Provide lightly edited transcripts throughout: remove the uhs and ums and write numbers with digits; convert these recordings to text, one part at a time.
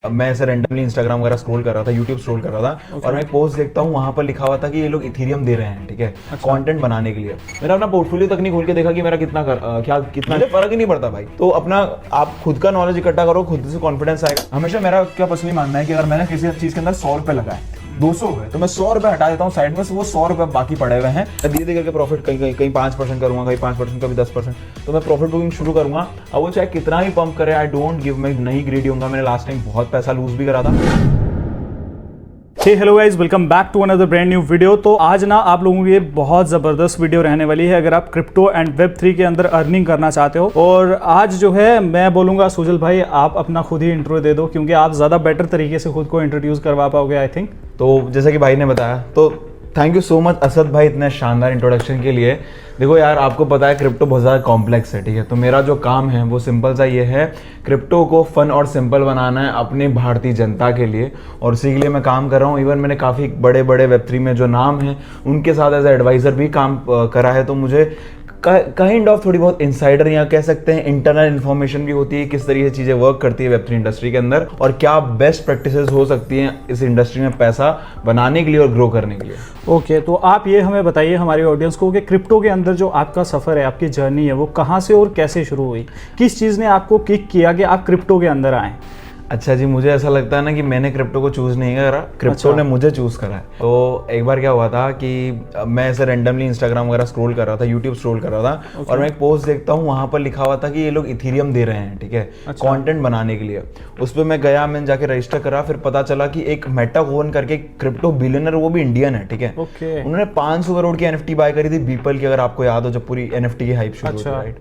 अब मैं ऐसे रैंडमली इंस्टाग्राम वगैरह स्क्रॉल कर रहा था, यूट्यूब स्क्रॉल कर रहा था और मैं एक पोस्ट देखता हूँ, वहां पर लिखा हुआ था कि ये लोग इथेरियम दे रहे हैं, ठीक है, कंटेंट बनाने के लिए। मैंने अपना पोर्टफोलियो तक नहीं खोल के देखा कि मेरा कितना फर्क ही नहीं पड़ता भाई। तो अपना आप खुद का नॉलेज इकट्ठा करो, खुद से कॉन्फिडेंस आएगा। हमेशा मेरा क्या पर्सनली मानना है कि अगर मैंने किसी चीज के अंदर 100 रुपए लगाए, 200 हुए तो मैं 100 रुपए हटा देता हूँ साइड में से, वो 100 रुपए बाकी पड़े हुए हैं। धीरे धीरे करके प्रॉफिट कहीं 5% करूंगा, कहीं 5%, कभी 10%, तो मैं प्रॉफिट बुकिंग शुरू करूंगा। अब वो चाहे कितना भी पंप करे, आई डोंट गिव, मैं नहीं ग्रीडी होऊंगा। मैंने लास्ट टाइम बहुत पैसा लूज भी करा था। Hey hello guys, welcome back to another brand new video. तो आज ना आप लोगों की ये बहुत ज़बरदस्त वीडियो रहने वाली है अगर आप क्रिप्टो एंड वेब3 के अंदर अर्निंग करना चाहते हो। और आज जो है मैं बोलूँगा सुजल भाई आप अपना खुद ही इंट्रो दे दो, क्योंकि आप ज़्यादा बेटर तरीके से खुद को इंट्रोड्यूस करवा पाओगे आई थिंक। तो जैसे कि भाई ने बताया, तो thank you so much Asad भाई इतने शानदार इंट्रोडक्शन के लिए। देखो यार, आपको पता है क्रिप्टो बहुत ज़्यादा कॉम्प्लेक्स है, ठीक है। तो मेरा जो काम है वो सिंपल सा ये है, क्रिप्टो को फन और सिंपल बनाना है अपने भारतीय जनता के लिए, और उसी के लिए मैं काम कर रहा हूँ। इवन मैंने काफ़ी बड़े बड़े वेब3 में जो नाम हैं उनके साथ एज एडवाइज़र भी काम करा है। तो मुझे काइंड ऑफ थोड़ी बहुत इनसाइडर या कह सकते हैं इंटरनल इन्फॉर्मेशन भी होती है, किस तरीके से चीज़ें वर्क करती है वेब3 इंडस्ट्री के अंदर, और क्या बेस्ट प्रैक्टिसेस हो सकती हैं इस इंडस्ट्री में पैसा बनाने के लिए और ग्रो करने के लिए। ओके, तो आप ये हमें बताइए हमारी ऑडियंस को कि क्रिप्टो के अंदर जो आपका सफ़र है, आपकी जर्नी है, वो कहाँ से और कैसे शुरू हुई? किस चीज़ ने आपको किक किया कि आप क्रिप्टो के अंदर आएँ? अच्छा जी, मुझे ऐसा लगता है ना कि मैंने क्रिप्टो को चूज़ नहीं करा, क्रिप्टो ने मुझे चूज़ करा है। तो एक बार क्या हुआ था कि मैं ऐसे रैंडमली इंस्टाग्राम वगैरह स्क्रॉल कर रहा था, यूट्यूब स्क्रॉल कर रहा था और मैं एक पोस्ट देखता हूँ, वहाँ पर लिखा हुआ था कि ये लोग इथेरियम दे रहे हैं, ठीक है, कंटेंट बनाने के लिए। उस पर मैं गया, मैंने जाके रजिस्टर करा, फिर पता चला कि एक मेटा कोवन करके क्रिप्टो बिलियनर, वो भी इंडियन है, ठीक है, उन्होंने 500 करोड़ की NFT बाय करी थी बीपल की, अगर आपको याद हो, जब पूरी NFT की हाइप शुरू हुई, राइट।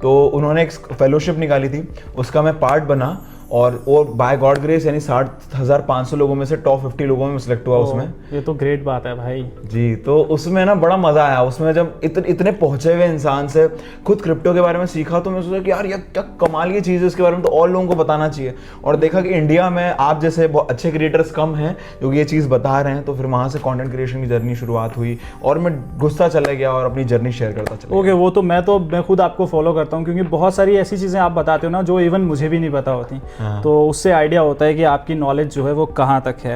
तो उन्होंने एक फेलोशिप निकाली थी, उसका मैं पार्ट बना और बाय गॉड ग्रेस यानी 60,500 लोगों में से टॉप 50 लोगों में सिलेक्ट हुआ उसमें। ये तो ग्रेट बात है भाई जी। तो उसमें ना बड़ा मजा आया, उसमें जब इतने पहुंचे हुए इंसान से खुद क्रिप्टो के बारे में सीखा, तो मैं सोचा कि यार ये क्या कमाल की चीज़ है, इसके बारे में तो और लोगों को बताना चाहिए। और देखा कि इंडिया में आप जैसे बहुत अच्छे क्रिएटर्स कम हैं जो कि ये चीज़ बता रहे हैं, तो फिर वहाँ से कॉन्टेंट क्रिएशन की जर्नी शुरुआत हुई और मैं घुसता चला गया और अपनी जर्नी शेयर करता चला। ओके, वो तो मैं खुद आपको फॉलो करता हूँ, क्योंकि बहुत सारी ऐसी चीज़ें आप बताते हो ना जो इवन मुझे भी नहीं पता होती। तो उससे आइडिया होता है कि आपकी नॉलेज जो है वो कहाँ तक है।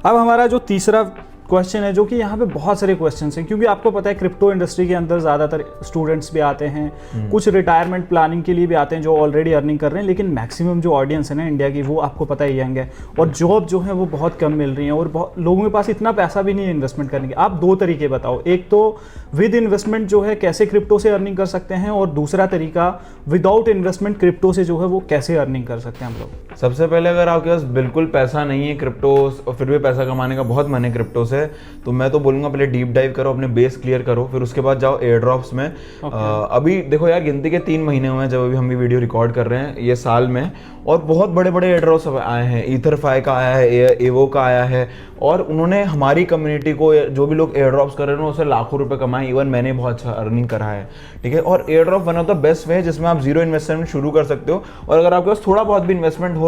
अब हमारा जो तीसरा क्वेश्चन है, जो कि यहाँ पे बहुत सारे क्वेश्चन हैं, क्योंकि आपको पता है क्रिप्टो इंडस्ट्री के अंदर ज़्यादातर स्टूडेंट्स भी आते हैं, कुछ रिटायरमेंट प्लानिंग के लिए भी आते हैं जो ऑलरेडी अर्निंग कर रहे हैं, लेकिन मैक्सिमम जो ऑडियंस है ना इंडिया की, वो आपको पता ही यंग है, और जॉब जो है वो बहुत कम मिल रही है, और बहुत लोगों के पास इतना पैसा भी नहीं है इन्वेस्टमेंट करने के। आप दो तरीके बताओ, एक तो विद इन्वेस्टमेंट जो है कैसे क्रिप्टो से अर्निंग कर सकते हैं, और दूसरा तरीका विदाउट इन्वेस्टमेंट क्रिप्टो से जो है वो कैसे अर्निंग कर सकते हैं हम लोग। सबसे पहले अगर आपके पास बिल्कुल पैसा नहीं है क्रिप्टो और फिर भी पैसा कमाने का बहुत मन है क्रिप्टो से, तो मैं तो बोलूँगा पहले डीप डाइव करो, अपने बेस क्लियर करो, फिर उसके बाद जाओ एयर ड्रॉप्स में। अभी देखो यार, गिनती के 3 महीने हुए हैं जब अभी हम भी वीडियो रिकॉर्ड कर रहे हैं ये साल में, और बहुत बड़े बड़े एयर ड्रॉप्स आए हैं। ईथरफाई का आया है, एवो का आया है, और उन्होंने हमारी कम्युनिटी को, जो भी लोग एयर ड्रॉप्स कर रहे हैं उससे लाखों रुपए कमाए। इवन मैंने बहुत अच्छा अर्निंग करा है, ठीक है। और air drop one of the best way है जिसमें आप जीरो इन्वेस्टमेंट शुरू कर सकते हो, और अगर आपके पास थोड़ा बहुत भी इन्वेस्टमेंट हो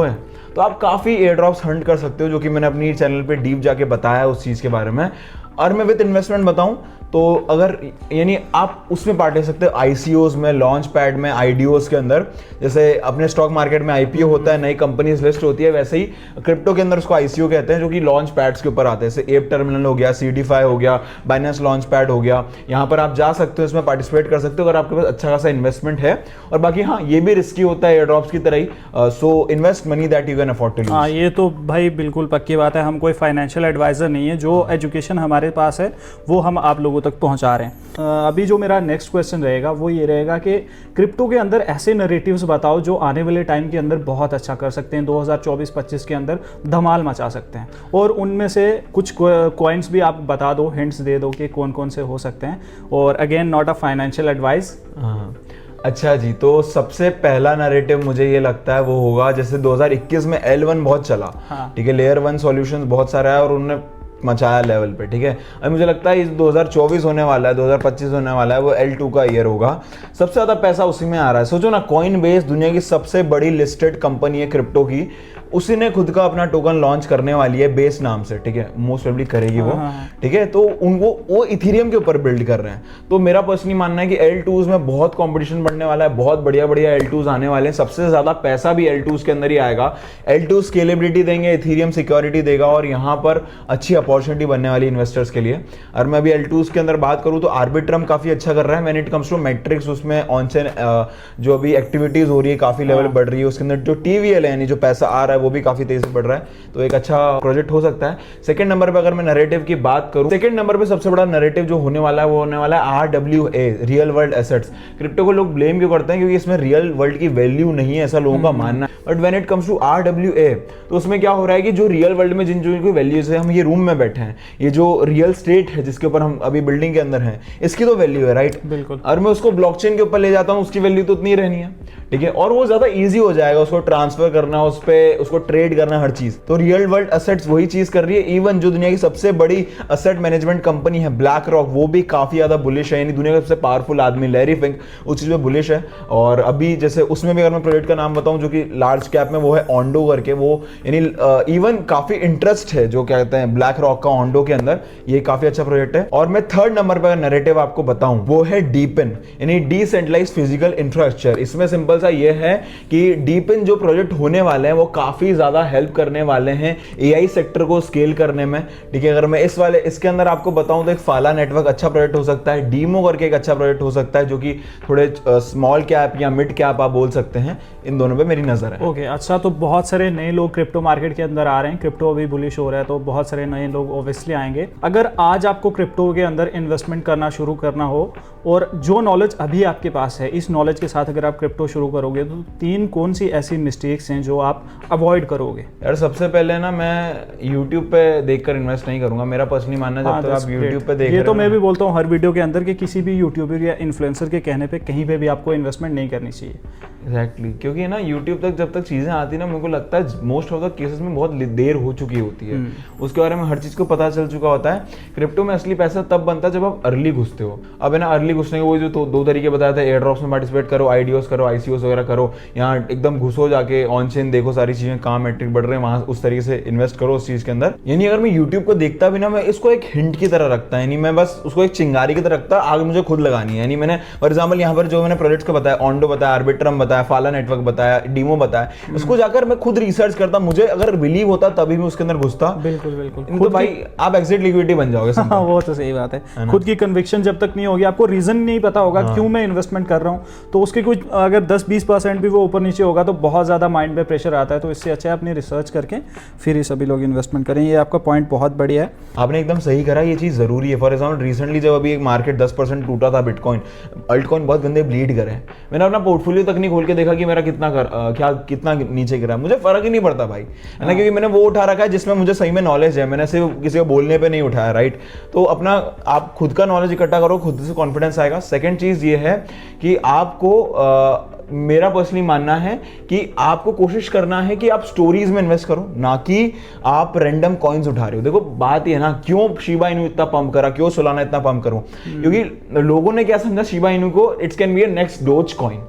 तो आप काफ़ी एयर ड्रॉप्स हंट कर सकते हो, जो कि मैंने अपनी चैनल पे डीप जाके बताया है उस चीज़ के बारे में। और मैं विद इन्वेस्टमेंट बताऊं तो अगर यानी आप उसमें पार्ट ले सकते हो, ICOs में, लॉन्च पैड में, IDOs के अंदर। जैसे अपने स्टॉक मार्केट में IPO होता है, नई कंपनीज लिस्ट होती है, वैसे ही क्रिप्टो के अंदर उसको ICO कहते हैं, जो कि लॉन्च पैड्स के ऊपर आते हैं। जैसे एप टर्मिनल हो गया, CDFI हो गया, बाइनेंस लॉन्च पैड हो गया, यहाँ पर आप जा सकते हो, इसमें पार्टिसिपेट कर सकते हो अगर आपके पास अच्छा खासा इन्वेस्टमेंट है। और बाकी हाँ, ये भी रिस्की होता है एयर ड्रॉप्स की तरह ही, so invest money that you can afford to lose. हाँ, ये तो भाई बिल्कुल पक्की बात है, हम कोई फाइनेंशियल एडवाइजर नहीं है, जो एजुकेशन हमारे पास है वो हम आप लोगों तक पहुंचा रहे हैं। अभी जो मेरा नेक्स्ट क्वेश्चन रहेगा वो ये रहेगा कि क्रिप्टो के अंदर ऐसे नैरेटिव्स बताओ जो आने वाले टाइम के अंदर बहुत अच्छा कर सकते हैं, 2024-25 के अंदर धमाल मचा सकते हैं, और उनमें से कुछ कॉइन्स भी आप बता दो, हिंट्स दे दो कि कौन कौन से हो सकते हैं। और again not a financial advice. अच्छा जी, तो सबसे पहला नैरेटिव मुझे ये लगता है वो होगा, जैसे 2021 में L1 बहुत चला, ठीक है, लेयर 1 सॉल्यूशंस बहुत सारा है और उन्होंने मचाया लेवल पे, ठीक है। अब मुझे लगता है इस 2024 होने वाला है, 2025 होने वाला है, वो L2 का ईयर होगा। सबसे ज़्यादा पैसा उसी में आ रहा है। सोचो ना, कॉइन बेस दुनिया की सबसे बड़ी लिस्टेड कंपनी है क्रिप्टो की, उसी ने खुद का अपना टोकन लॉन्च करने वाली है बेस नाम से, ठीक है, मोस्ट प्रोबेबली करेगी वो, ठीक है। तो उनको वो इथेरियम के ऊपर बिल्ड कर रहे हैं। तो मेरा पर्सनली मानना है कि L2s में बहुत कंपटीशन बढ़ने वाला है, बहुत बढ़िया बढ़िया L2s आने वाले हैं, सबसे ज्यादा पैसा भी L2s के अंदर ही आएगा। L2 स्केलेबिलिटी देंगे, इथेरियम सिक्योरिटी देगा और यहाँ पर अच्छी अपॉर्चुनिटी बनने वाली इन्वेस्टर्स के लिए। और मैं अभी L2s के अंदर बात करूँ तो आर्बिट्रम काफी अच्छा कर रहा है। When it comes to metrics, उसमें ऑन चेन जो अभी एक्टिविटीज हो रही है काफी लेवल बढ़ रही है, उसके अंदर जो TVL है यानी जो पैसा आ रहा है वो भी काफी तेजी से बढ़ रहा है, तो एक अच्छा प्रोजेक्ट हो सकता है। सेकंड नंबर पे अगर मैं नैरेटिव की बात करूं, सेकंड नंबर पे सबसे बड़ा नैरेटिव जो होने वाला है वो होने वाला है RWA, real world assets. Crypto को लोग ब्लेम क्यों करते हैं? क्योंकि इसमें रियल वर्ल्ड की वैल्यू नहीं है, ऐसा लोगों का मानना है। But when it comes to RWA, तो उसमें क्या हो रहा है कि जो रियल वर्ल्ड में जिन जो वैल्यूज है, हम ये रूम में बैठे हैं, ये जो रियल स्टेट है जिसके ऊपर हम अभी बिल्डिंग के अंदर हैं, इसकी तो वैल्यू है, राइट? बिल्कुल। और मैं उसको ब्लॉकचेन के ऊपर ले जाता हूँ, उसकी वैल्यू तो उतनी रहनी है, ठीक है, और वो ज्यादा इजी हो जाएगा उसको ट्रांसफर करना, उस पे उसको ट्रेड करना, हर चीज। तो रियल वर्ल्ड एसेट्स वही चीज कर रही है। इवन जो दुनिया की सबसे बड़ी एसेट मैनेजमेंट कंपनी है ब्लैक रॉक, वो भी काफी ज्यादा बुलिश है, यानी दुनिया का सबसे पावरफुल आदमी लैरी फिंक उस चीज में बुलिश है। और अभी जैसे उसमें भी अगर मैं प्रोजेक्ट का नाम बताऊं जो कि लार्ज कैप में, वो है ऑन्डो करके, वो यानी इवन काफी इंटरेस्ट है जो क्या कहते हैं ब्लैक रॉक का ऑन्डो के अंदर, ये काफी अच्छा प्रोजेक्ट है। और मैं थर्ड नंबर पर नैरेटिव आपको बताऊं वो है डीपिन, यानी डिसेंट्रलाइज्ड फिजिकल इंफ्रास्ट्रक्चर। इसमें सिंपल सा ये है कि डीपिन जो प्रोजेक्ट होने वाले हैं वो काफी ज्यादा हेल्प करने वाले हैं AI सेक्टर को स्केल करने में, ठीक है। अगर मैं इसके अंदर आपको बताऊं तो एक फाला नेटवर्क अच्छा प्रोजेक्ट हो सकता है, डीमो करके एक अच्छा प्रोजेक्ट हो सकता है जो कि थोड़े स्मॉल कैप या मिड कैप आप बोल सकते हैं। इन दोनों पे मेरी नजर है। ओके, अच्छा, तो बहुत सारे नए लोग क्रिप्टो मार्केट के अंदर आ रहे हैं, क्रिप्टो अभी बुलिश हो रहा है तो बहुत सारे नए लोग ऑब्वियसली आएंगे। अगर आज आपको क्रिप्टो के अंदर इन्वेस्टमेंट करना शुरू करना हो और जो नॉलेज अभी आपके पास है, इस नॉलेज के साथ अगर आप क्रिप्टो शुरू करोगे तो 3 कौन सी ऐसी मिस्टेक्स हैं जो आप अवॉइड करोगे? यार सबसे पहले ना, मैं YouTube पे देखकर इन्वेस्ट नहीं करूंगा, मेरा पर्सनली मानना है। जब तक आप YouTube पे देख रहे हो, ये तो मैं भी बोलता हूँ हर वीडियो के अंदर कि किसी भी यूट्यूबर या इन्फ्लुएंसर के कहने पे कहीं पे भी आपको इन्वेस्टमेंट नहीं करनी चाहिए। एग्जैक्टली, क्योंकि ना YouTube तक जब तक चीज़ें आती है ना, मेरे को लगता है मोस्ट ऑफ द केसेस में बहुत देर हो चुकी होती है, उसके बारे में हर चीज़ को पता चल चुका होता है। क्रिप्टो में असली पैसा तब बनता है जब आप अर्ली घुसते हो। अब है ना, अर्ली घुसने के वो जो 2 तरीके बताया था, एयर ड्रॉप्स में पार्टिसिपेट करो, IDOs करो, ICOs वगैरह करो, यहाँ एकदम घुसो जाके ऑन चेन देखो सारी चीज़ें कहाँ मैट्रिक बढ़ रहे हैं, वहाँ उस तरीके से इन्वेस्ट करो उस चीज़ के अंदर। यानी अगर मैं YouTube को देखता भी ना, मैं इसको एक हिंट की तरह रखता, यानी मैं बस उसको एक चिंगारी की तरह रखता, आगे मुझे खुद लगानी है। यानी मैंने फॉर एग्जाम्पल यहाँ पर जो मैंने प्रोजेक्ट्स का बताया, ऑन्डो बताया, आर्बिट्रम बताया, फाला नेटवर्क बताया, डीमो बताया, उसको जाकर मैं खुद रिसर्च करता, मुझे अगर बिलीव होता तभी मैं उसके अंदर घुसता। बिल्कुल बिल्कुल, तो भाई आप एग्जिट लिक्विडिटी बन जाओगे। हाँ, वो तो सही बात है। खुद की कन्विक्शन जब तक नहीं होगी, आपको रीजन नहीं पता होगा क्यों मैं इन्वेस्टमेंट कर रहा हूँ, तो उसके कुछ अगर 10-20% भी वो ऊपर नीचे होगा तो बहुत ज़्यादा माइंड पे प्रेशर आता है। तो इससे अच्छा है अपनी रिसर्च करके फिर ही सभी लोग इन्वेस्टमेंट करें। ये आपका पॉइंट बहुत बढ़िया है, आपने एकदम सही करा, ये चीज़ ज़रूरी है। फॉर एग्जाम्पल रिसेंटली जब अभी एक मार्केट 10% टूटा था, बिटकॉइन अल्टकॉइन बहुत गंदे ब्लीड करे, मैंने अपना पोर्टफोलियो तक नहीं खोल के देखा कि मेरा कितना नीचे गिरा, मुझे फर्क ही नहीं पड़ता भाई, है ना, क्योंकि मैंने वो उठा रखा है जिसमें मुझे सही में नॉलेज है, मैंने सिर्फ किसी को बोलने पे नहीं उठाया, राइट। तो अपना आप खुद का नॉलेज इकट्ठा करो, खुद से कॉन्फिडेंस आएगा। सेकंड चीज ये है कि आपको मेरा पर्सनली मानना है कि आपको कोशिश करना है कि आप स्टोरीज में इन्वेस्ट करो, ना कि आप रैंडम कॉइन्स उठा रहे हो। देखो बात ये है ना, क्यों शिबा इनू इतना पंप करा, क्यों सोलाना इतना पंप करो, क्योंकि लोगों ने क्या समझा शिबा इनू को, it's can be a next dose coin,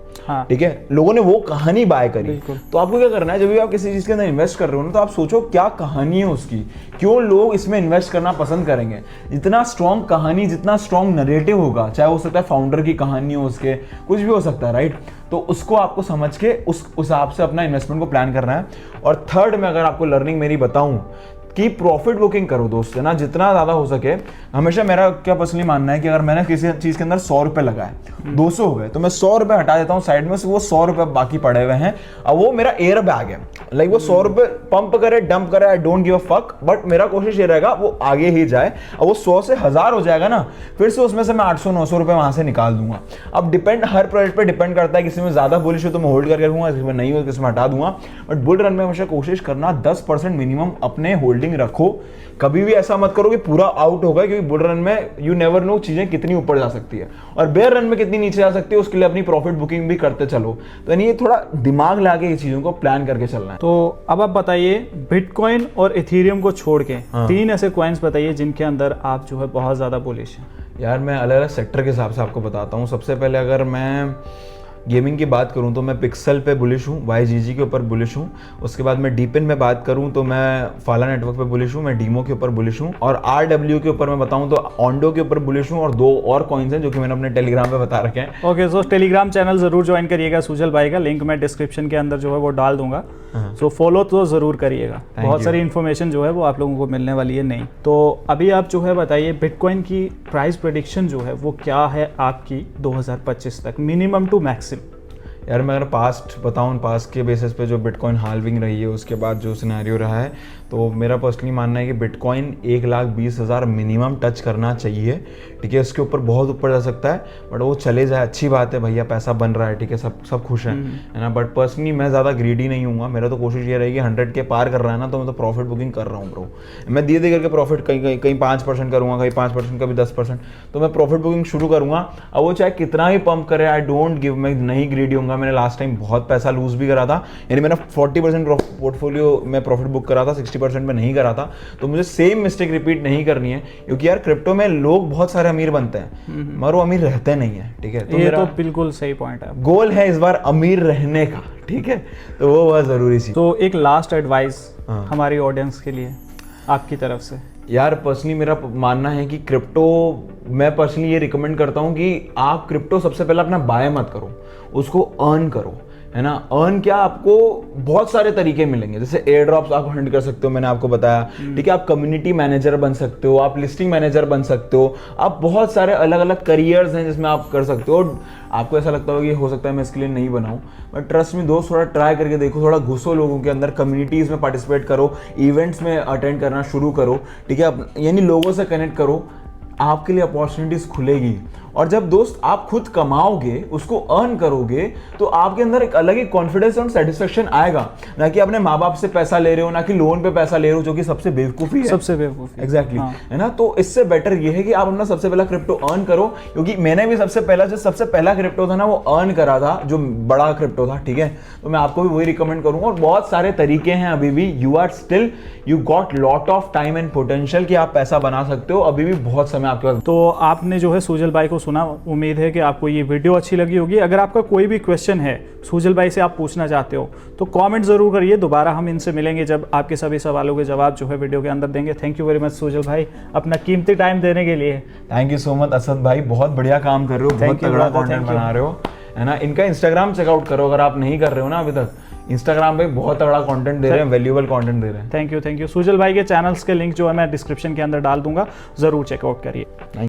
ठीक है, लोगों ने वो कहानी बाय करी। तो आपको क्या करना है, जब भी आप किसी चीज के अंदर इन्वेस्ट कर रहे हो ना, तो आप सोचो क्या कहानी है उसकी, क्यों लोग इसमें इन्वेस्ट करना पसंद करेंगे। जितना स्ट्रॉन्ग कहानी, जितना स्ट्रॉन्ग नरेटिव होगा, चाहे हो सकता है फाउंडर की कहानी हो, उसके कुछ भी हो सकता है, राइट, तो उसको आपको समझ के उस हिसाब से अपना इन्वेस्टमेंट को प्लान करना है। और थर्ड में अगर आपको लर्निंग मेरी बताऊं कि प्रॉफिट बुकिंग करो दोस्त, है ना, जितना ज़्यादा हो सके। हमेशा मेरा क्या पर्सनली मानना है कि अगर मैंने किसी चीज़ के अंदर 100 रुपये लगाए, 200 हो गए, तो मैं 100 रुपये हटा देता हूँ साइड में से, वो 100 रुपये बाकी पड़े हुए हैं, अब वो मेरा एयर बैग है, लाइक वो 100 रुपये पंप करे, डंप करे, I don't give a fuck, but मेरा कोशिश ये रहेगा वो आगे ही जाए। अब वो 100 से 1000 हो जाएगा ना, फिर से उसमें से मैं 800-900 रुपये वहाँ से निकाल दूंगा। अब डिपेंड, हर प्रोजेक्ट पे डिपेंड करता है, किसी में ज़्यादा बुलिश हो तो मैं होल्ड करके रखूंगा, किसी में नहीं हो किसी में हटा दूंगा। बट बुल रन में हमेशा कोशिश करना 10% मिनिमम अपने होल्डिंग रखो। कभी भी ऐसा मत करो कि पूरा आउट होगा, क्योंकि बुल रन में यू नेवर नो चीजें कितनी ऊपर जा सकती है और बेयर रन में कितनी नीचे जा सकती है, उसके लिए अपनी प्रॉफिट बुकिंग भी करते चलो। तो यानी ये थोड़ा दिमाग लगा के ये चीजों को प्लान करके चलना है। तो अब आप बताइए, बिटकॉइन और इथेरियम को छोड़ के 3 ऐसे कॉइन्स बताइए जिनके अंदर आप जो है बहुत ज्यादा बुलिश हैं। यार मैं अलग अलग सेक्टर के हिसाब से आपको बताता हूँ। सबसे पहले अगर मैं गेमिंग की बात करूं तो मैं पिक्सल पे बुलिश हूँ, YGG के ऊपर बुलिश हूँ। उसके बाद मैं डीपिन में बात करूं तो मैं फाला नेटवर्क पे बुलिश हूँ, मैं डीमो के ऊपर बुलिश हूँ, और RW के ऊपर मैं बताऊं तो ऑन्डो के ऊपर बुलिश हूँ, और 2 और कॉइन्स हैं जो कि मैंने अपने टेलीग्राम पे बता रखे हैं। ओके, सो टेलीग्राम चैनल ज़रूर ज्वाइन करिएगा सुजल भाई का, लिंक मैं डिस्क्रिप्शन के अंदर जो है वो डाल दूंगा। सो फॉलो तो ज़रूर करिएगा, बहुत सारी इन्फॉर्मेशन जो है वो आप लोगों को मिलने वाली है। नहीं तो अभी आप जो है बताइए बिटकॉइन की प्राइस प्रेडिक्शन जो है वो क्या है आपकी 2025 तक, मिनिमम टू मैक्सिमम? यार मैं अगर पास्ट बताऊँ, पास्ट के बेसिस पे जो बिटकॉइन हाल्विंग रही है उसके बाद जो सिनेरियो रहा है, तो मेरा पर्सनली मानना है कि बिटकॉइन 1,20,000 मिनिमम टच करना चाहिए। ठीक है, उसके ऊपर बहुत ऊपर जा सकता है, बट वो चले जाए अच्छी बात है, भैया पैसा बन रहा है, ठीक है, सब खुश हैं, है ना। बट पर्सनली मैं ज़्यादा ग्रीडी नहीं हूँ, मेरा तो कोशिश ये रहेगी 100 के पार कर रहा है ना, तो मैं तो प्रॉफिट बुकिंग कर रहा हूँ ब्रो। मैं धीरे करके प्रॉफिट कहीं 5% करूँगा, कहीं 5%, कभी 10%, तो मैं प्रॉफिट बुकिंग शुरू करूँगा। अब वो चाहे कितना भी पंप करे, आई डोंट गिव, मैं नहीं ग्रीडी हूँ। मैंने लास्ट टाइम बहुत पैसा लूज भी करा था, यानी मैंने 40% पोर्टफोलियो में प्रॉफिट बुक करा था, 60% में नहीं करा था। तो मुझे सेम मिस्टेक रिपीट नहीं करनी है, क्योंकि यार क्रिप्टो में लोग बहुत सारे अमीर बनते हैं मगर वो अमीर रहते नहीं है। ठीक है, तो ये मेरा तो बिल्कुल सही पॉइंट है, गोल है इस बार अमीर रहने का। ठीक है, तो वो बहुत जरूरी सी। तो एक लास्ट एडवाइस हमारी ऑडियंस के लिए आपकी तरफ से। यार पर्सनली मेरा मानना है कि क्रिप्टो, मैं पर्सनली ये रिकमेंड करता हूँ कि आप क्रिप्टो सबसे पहले अपना बाय मत करो, उसको अर्न करो, है ना। अर्न क्या, आपको बहुत सारे तरीके मिलेंगे, जैसे एयर ड्रॉप्स आप हंड कर सकते हो, मैंने आपको बताया। ठीक है, आप कम्युनिटी मैनेजर बन सकते हो, आप लिस्टिंग मैनेजर बन सकते हो, आप बहुत सारे अलग अलग करियर्स हैं जिसमें आप कर सकते हो। आपको ऐसा लगता होगा कि हो सकता है मैं इसके लिए नहीं बनाऊं, बट ट्रस्ट में दोस्त, थोड़ा ट्राई करके देखो, थोड़ा घुसो लोगों के अंदर, कम्युनिटीज़ में पार्टिसिपेट करो, इवेंट्स में अटेंड करना शुरू करो। ठीक है, यानी लोगों से कनेक्ट करो, आपके लिए अपॉर्चुनिटीज खुलेगी। और जब दोस्त आप खुद कमाओगे, उसको अर्न करोगे, तो आपके अंदर एक अलग ही कॉन्फिडेंस और सेटिस्फेक्शन आएगा, ना कि अपने माँ बाप से पैसा ले रहे हो, ना कि लोन पे पैसा ले रहे हो, जो कि सबसे बेवकूफ़ी है। सबसे बेवकूफ़ी, एग्जैक्टली, है ना। तो इससे बेटर ये है कि आप अपना सबसे पहला क्रिप्टो अर्न करो, क्योंकि मैंने भी सबसे पहला क्रिप्टो था ना, वो अर्न करा था, जो बड़ा क्रिप्टो था। ठीक है, तो मैं आपको भी वही रिकमेंड करूंगा। और बहुत सारे तरीके हैं अभी भी, you got lot of time and potential कि आप पैसा बना सकते हो, अभी भी बहुत समय आपके पास। तो आपने जो है सुजल भाई को सुना, उम्मीद है कि आपको ये वीडियो अच्छी लगी होगी। अगर आपका कोई भी क्वेश्चन है सुजल भाई से, आप पूछना चाहते हो, तो कमेंट जरूर करिए। दोबारा हम इनसे मिलेंगे जब आपके सभी सवालों के जवाब जो है वीडियो के अंदर देंगे। Thank you very much Sujal भाई, अपना कीमती टाइम देने के लिए। Thank you so much Asad भाई, बहुत बढ़िया काम कर रहे हो, बहुत तगड़ा कंटेंट बना रहे हो, है ना। इनका इंस्टाग्राम चेकआउट करो अगर आप नहीं कर रहे हो ना अभी तक। इंस्टाग्राम पे बहुत तगड़ा कंटेंट दे रहे हैं, वैल्यूएबल कंटेंट दे रहे हैं। Thank you. सुजल भाई के चैनल्स के लिंक जो है मैं डिस्क्रिप्शन के अंदर डाल दूंगा, जरूर चेकआउट करिए।